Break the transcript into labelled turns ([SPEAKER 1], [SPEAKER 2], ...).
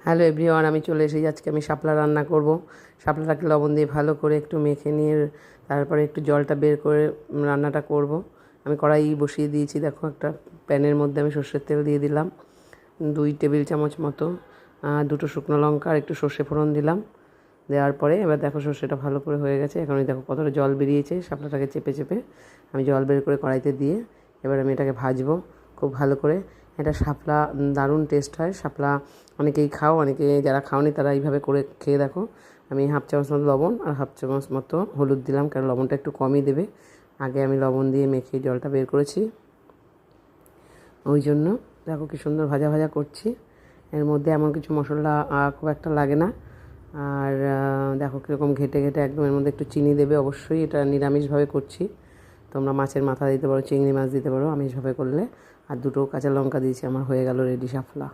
[SPEAKER 1] Hello everyone, আমি চলে এসেছি। আজকে আমি শাপলা রান্না করব। শাপলাটাকে লবণ দিয়ে ভালো করে একটু মেখে নিয়ে তারপরে একটু জলটা বের করে রান্নাটা করব। আমি কড়াই বসিয়ে দিয়েছি। দেখো, একটা প্যানের মধ্যে আমি সর্ষের তেল দিয়ে দিলাম 2 টেবিল চামচ মতো, 2টো শুকনো লঙ্কা আর একটু সর্ষে ফোড়ন দিলাম। দেওয়ার পরে এবার দেখো সর্ষেটা ভালো করে হয়ে গেছে। এখন দেখো কতটা জল বেরিয়েছে। শাপলাটাকে চেপে চেপে আমি জল বের করে কড়াইতে দিয়ে এবার আমি এটাকে ভাজবো খুব ভালো করে। এটা শাপলা দারুণ টেস্ট হয়। শাপলা অনেকেই খাও, অনেকে যারা খাওনি তারা এইভাবে করে খেয়ে দেখো। আমি হাফ চামচ মতো লবণ আর হাফ চামচ মতো হলুদ দিলাম, কারণ লবণটা একটু কমই দেবে। আগে আমি লবণ দিয়ে মেখে জলটা বের করেছি, ওই জন্য দেখো কি সুন্দর ভাজা ভাজা করছি। এর মধ্যে এমন কিছু মশলা খুব একটা লাগে না। আর দেখো কীরকম ঘেটে ঘেটে একদম। এর মধ্যে একটু চিনি দেবে অবশ্যই। এটা নিরামিষভাবে করছি, তোমরা মাছের মাথা দিতে পারো, চিংড়ি মাছ দিতে পারো আমিষভাবে করলে। আর 2টো কাঁচা লঙ্কা দিয়েছি। আমার হয়ে গেল রেডি শাপলা।